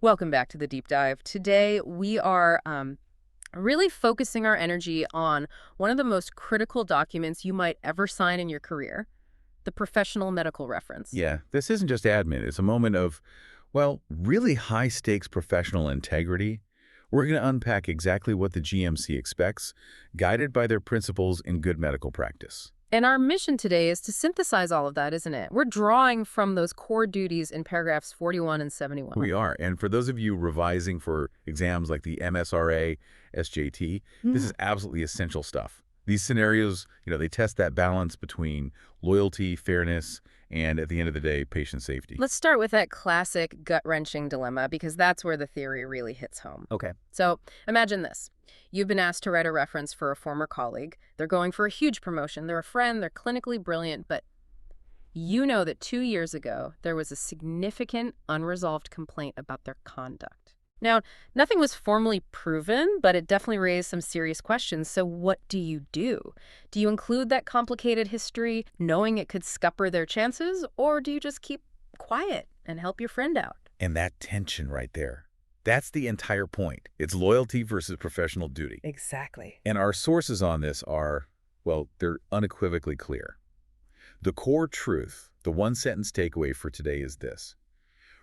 Welcome back to the deep dive. Today we are really focusing our energy on one of the most critical documents you might ever sign in your career, the professional medical reference. Yeah, this isn't just admin. It's a moment of, well, really high-stakes professional integrity. We're going to unpack exactly what the GMC expects, guided by their principles in good medical practice. And our mission today is to synthesize all of that, isn't it? We're drawing from those core duties in paragraphs 41 and 71. We are. And for those of you revising for exams like the MSRA SJT, this is absolutely essential stuff. These scenarios, they test that balance between loyalty, fairness, and at the end of the day, patient safety. Let's start with that classic gut-wrenching dilemma, because that's where the theory really hits home. Okay. So imagine this. You've been asked to write a reference for a former colleague. They're going for a huge promotion. They're a friend. They're clinically brilliant. But you know that 2 years ago, there was a significant unresolved complaint about their conduct. Now, nothing was formally proven, but it definitely raised some serious questions. So what do you do? Do you include that complicated history, knowing it could scupper their chances? Or do you just keep quiet and help your friend out? And that tension right there, that's the entire point. It's loyalty versus professional duty. Exactly. And our sources on this are, well, they're unequivocally clear. The core truth, the one-sentence takeaway for today is this.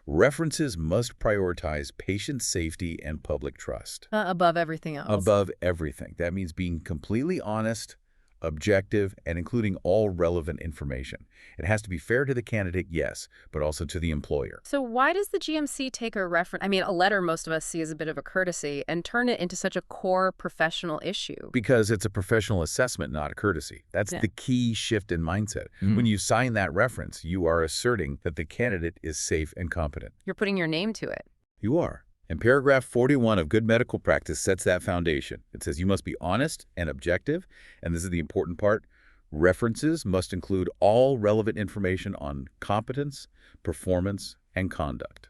References must prioritize patient safety and public trust. Above everything else. Above everything. That means being completely honest, objective, and including all relevant information. It has to be fair to the candidate, yes, but also to the employer. So why does the GMC take a reference, a letter most of us see as a bit of a courtesy, and turn it into such a core professional issue? Because it's a professional assessment, not a courtesy. That's the key shift in mindset. When you sign that reference, you are asserting that the candidate is safe and competent. You're putting your name to it. You are. And paragraph 41 of good medical practice sets that foundation. It says you must be honest and objective, and this is the important part. References must include all relevant information on competence, performance, and conduct.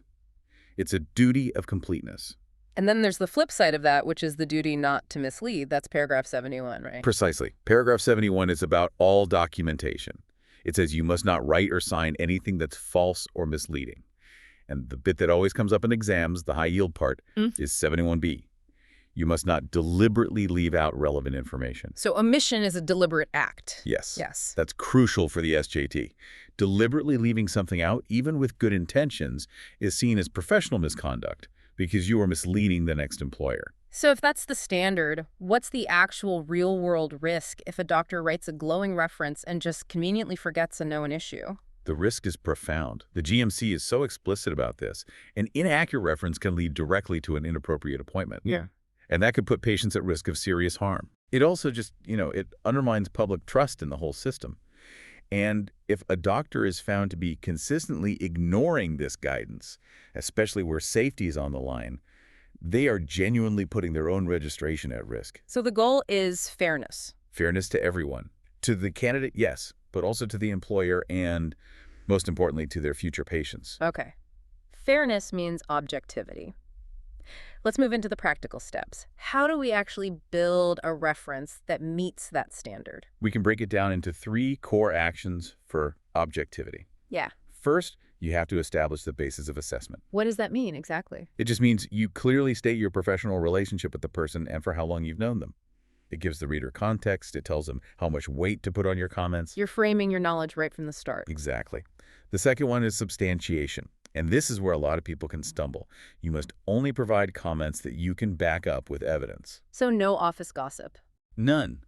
It's a duty of completeness. And then there's the flip side of that, which is the duty not to mislead. That's paragraph 71, right? Precisely. Paragraph 71 is about all documentation. It says you must not write or sign anything that's false or misleading. And the bit that always comes up in exams, the high-yield part, is 71B. You must not deliberately leave out relevant information. So omission is a deliberate act. Yes. Yes. That's crucial for the SJT. Deliberately leaving something out, even with good intentions, is seen as professional misconduct because you are misleading the next employer. So if that's the standard, what's the actual real-world risk if a doctor writes a glowing reference and just conveniently forgets a known issue? The risk is profound. The GMC is so explicit about this. An inaccurate reference can lead directly to an inappropriate appointment. Yeah. And that could put patients at risk of serious harm. It also just, it undermines public trust in the whole system. And if a doctor is found to be consistently ignoring this guidance, especially where safety is on the line, they are genuinely putting their own registration at risk. So the goal is fairness. Fairness to everyone. To the candidate, yes, but also to the employer and, most importantly, to their future patients. Okay. Fairness means objectivity. Let's move into the practical steps. How do we actually build a reference that meets that standard? We can break it down into 3 core actions for objectivity. Yeah. First, you have to establish the basis of assessment. What does that mean exactly? It just means you clearly state your professional relationship with the person and for how long you've known them. It gives the reader context. It tells them how much weight to put on your comments. You're framing your knowledge right from the start. Exactly. The second one is substantiation. And this is where a lot of people can stumble. You must only provide comments that you can back up with evidence. So no office gossip. None.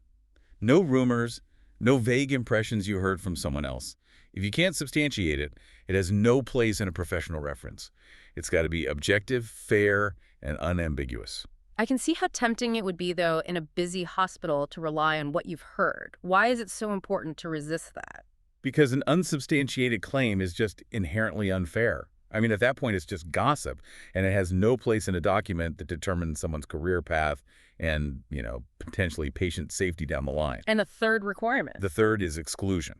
No rumors, no vague impressions you heard from someone else. If you can't substantiate it, it has no place in a professional reference. It's got to be objective, fair, and unambiguous. I can see how tempting it would be, though, in a busy hospital to rely on what you've heard. Why is it so important to resist that? Because an unsubstantiated claim is just inherently unfair. At that point, it's just gossip, and it has no place in a document that determines someone's career path and, potentially patient safety down the line. And the third requirement? The third is exclusion.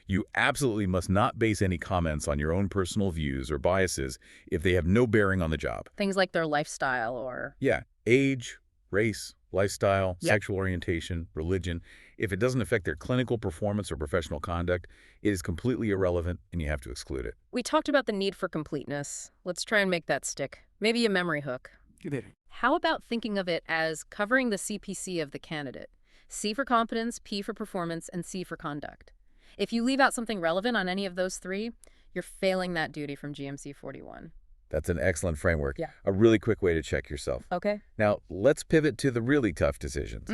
You absolutely must not base any comments on your own personal views or biases if they have no bearing on the job. Things like their lifestyle or... Yeah, age, race, lifestyle, sexual orientation, religion. If it doesn't affect their clinical performance or professional conduct, it is completely irrelevant and you have to exclude it. We talked about the need for completeness. Let's try and make that stick. Maybe a memory hook. Good. How about thinking of it as covering the CPC of the candidate? C for competence, P for performance, and C for conduct. If you leave out something relevant on any of those three, you're failing that duty from GMC 41. That's an excellent framework. Yeah. A really quick way to check yourself. Okay. Now, let's pivot to the really tough decisions.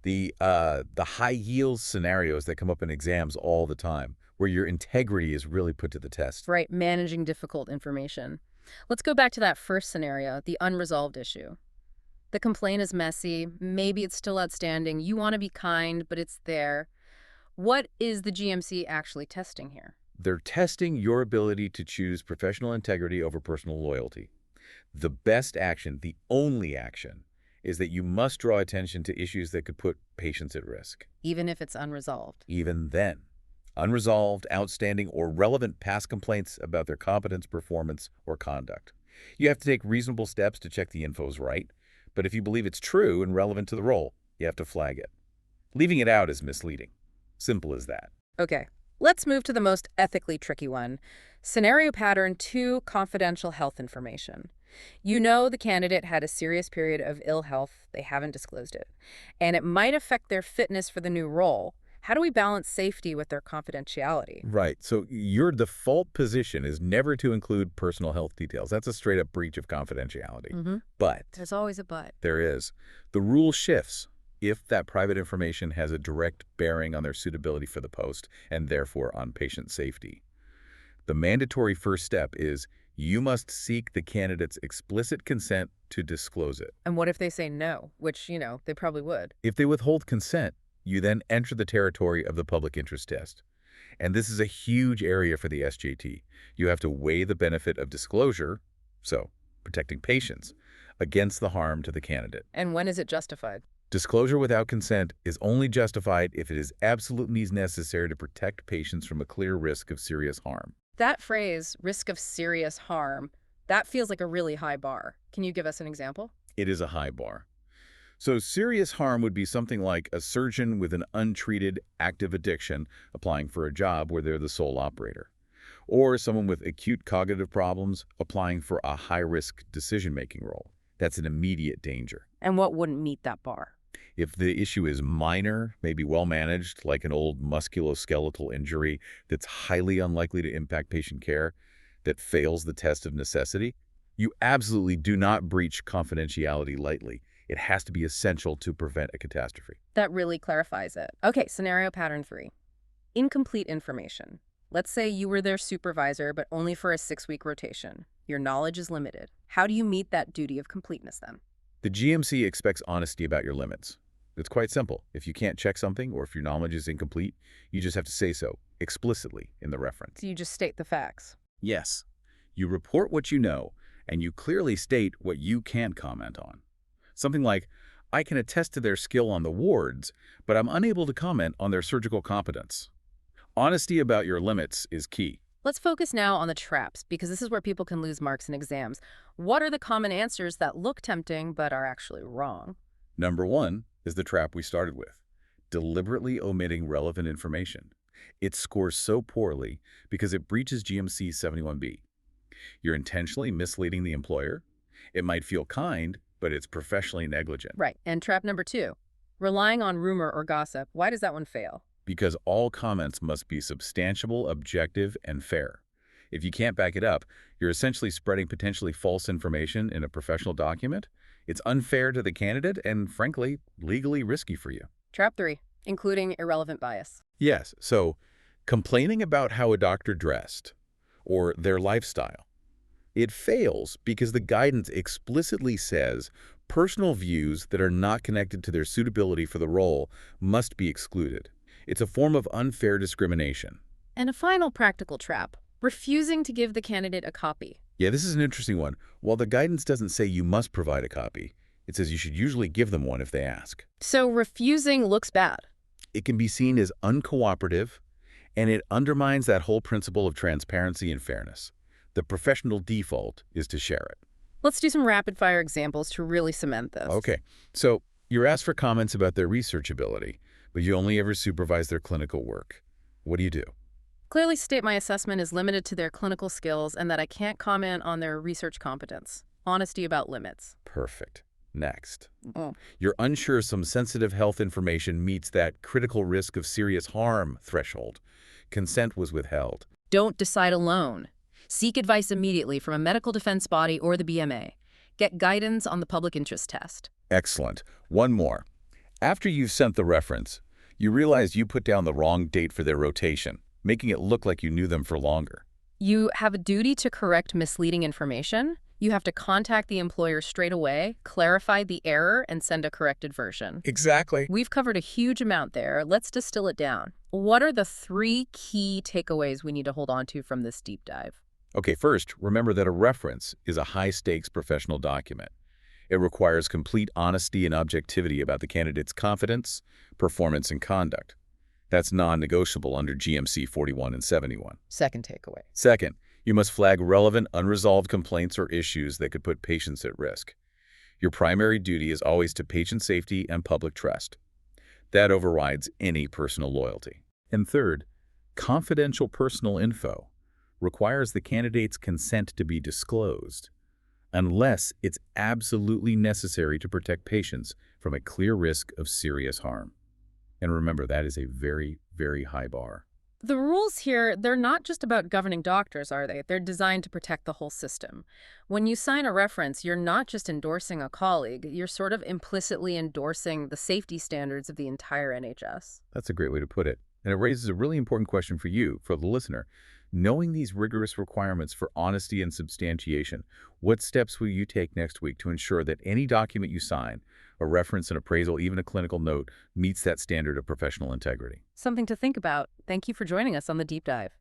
The high yield scenarios that come up in exams all the time, where your integrity is really put to the test. Right, managing difficult information. Let's go back to that first scenario, the unresolved issue. The complaint is messy, maybe it's still outstanding, you want to be kind, but it's there. What is the GMC actually testing here? They're testing your ability to choose professional integrity over personal loyalty. The best action, the only action, is that you must draw attention to issues that could put patients at risk. Even if it's unresolved. Even then, unresolved, outstanding, or relevant past complaints about their competence, performance, or conduct. You have to take reasonable steps to check the info's right, but if you believe it's true and relevant to the role, you have to flag it. Leaving it out is misleading. Simple as that. Okay, let's move to the most ethically tricky one. Scenario pattern 2, confidential health information. You know the candidate had a serious period of ill health, they haven't disclosed it, and it might affect their fitness for the new role. How do we balance safety with their confidentiality? Right. So your default position is never to include personal health details. That's a straight-up breach of confidentiality. But There's always a but. there is. The rule shifts if that private information has a direct bearing on their suitability for the post and therefore on patient safety. The mandatory first step is you must seek the candidate's explicit consent to disclose it. And what if they say no, which, they probably would? If they withhold consent, you then enter the territory of the public interest test. And this is a huge area for the SJT. You have to weigh the benefit of disclosure, so protecting patients, against the harm to the candidate. And when is it justified? Disclosure without consent is only justified if it is absolutely necessary to protect patients from a clear risk of serious harm. That phrase, risk of serious harm, that feels like a really high bar. Can you give us an example? It is a high bar. So serious harm would be something like a surgeon with an untreated active addiction applying for a job where they're the sole operator, or someone with acute cognitive problems applying for a high-risk decision-making role. That's an immediate danger. And what wouldn't meet that bar? If the issue is minor, maybe well-managed, like an old musculoskeletal injury that's highly unlikely to impact patient care, that fails the test of necessity, you absolutely do not breach confidentiality lightly. It has to be essential to prevent a catastrophe. That really clarifies it. Okay, scenario pattern 3. Incomplete information. Let's say you were their supervisor, but only for a 6-week rotation. Your knowledge is limited. How do you meet that duty of completeness then? The GMC expects honesty about your limits. It's quite simple. If you can't check something or if your knowledge is incomplete, you just have to say so explicitly in the reference. So you just state the facts. Yes. You report what you know, and you clearly state what you can't comment on. Something like, I can attest to their skill on the wards, but I'm unable to comment on their surgical competence. Honesty about your limits is key. Let's focus now on the traps, because this is where people can lose marks in exams. What are the common answers that look tempting but are actually wrong? Number 1 is the trap we started with, deliberately omitting relevant information. It scores so poorly because it breaches GMC 71B. You're intentionally misleading the employer. It might feel kind, but it's professionally negligent. Right. And trap number 2, relying on rumor or gossip. Why does that one fail? Because all comments must be substantiable, objective, and fair. If you can't back it up, you're essentially spreading potentially false information in a professional document. It's unfair to the candidate and, frankly, legally risky for you. Trap 3, including irrelevant bias. Yes, so complaining about how a doctor dressed or their lifestyle. It fails because the guidance explicitly says personal views that are not connected to their suitability for the role must be excluded. It's a form of unfair discrimination. And a final practical trap, refusing to give the candidate a copy. Yeah, this is an interesting one. While the guidance doesn't say you must provide a copy, it says you should usually give them one if they ask. So refusing looks bad. It can be seen as uncooperative, and it undermines that whole principle of transparency and fairness. The professional default is to share it. Let's do some rapid-fire examples to really cement this. Okay, so you're asked for comments about their research ability, but you only ever supervise their clinical work. What do you do? Clearly state my assessment is limited to their clinical skills and that I can't comment on their research competence. Honesty about limits. Perfect. Next. Oh. You're unsure some sensitive health information meets that critical risk of serious harm threshold. Consent was withheld. Don't decide alone. Seek advice immediately from a medical defense body or the BMA. Get guidance on the public interest test. Excellent. One more. After you've sent the reference, you realize you put down the wrong date for their rotation, making it look like you knew them for longer. You have a duty to correct misleading information. You have to contact the employer straight away, clarify the error, and send a corrected version. Exactly. We've covered a huge amount there. Let's distill it down. What are the 3 key takeaways we need to hold on to from this deep dive? Okay, first, remember that a reference is a high-stakes professional document. It requires complete honesty and objectivity about the candidate's competence, performance, and conduct. That's non-negotiable under GMC 41 and 71. Second takeaway. Second, you must flag relevant, unresolved complaints or issues that could put patients at risk. Your primary duty is always to patient safety and public trust. That overrides any personal loyalty. And third, confidential personal info requires the candidate's consent to be disclosed, unless it's absolutely necessary to protect patients from a clear risk of serious harm. And remember, that is a very, very high bar. The rules here, they're not just about governing doctors, are they? They're designed to protect the whole system. When you sign a reference, you're not just endorsing a colleague, you're sort of implicitly endorsing the safety standards of the entire NHS. That's a great way to put it. And it raises a really important question for you, for the listener. Knowing these rigorous requirements for honesty and substantiation, what steps will you take next week to ensure that any document you sign, a reference, an appraisal, even a clinical note, meets that standard of professional integrity? Something to think about. Thank you for joining us on the Deep Dive.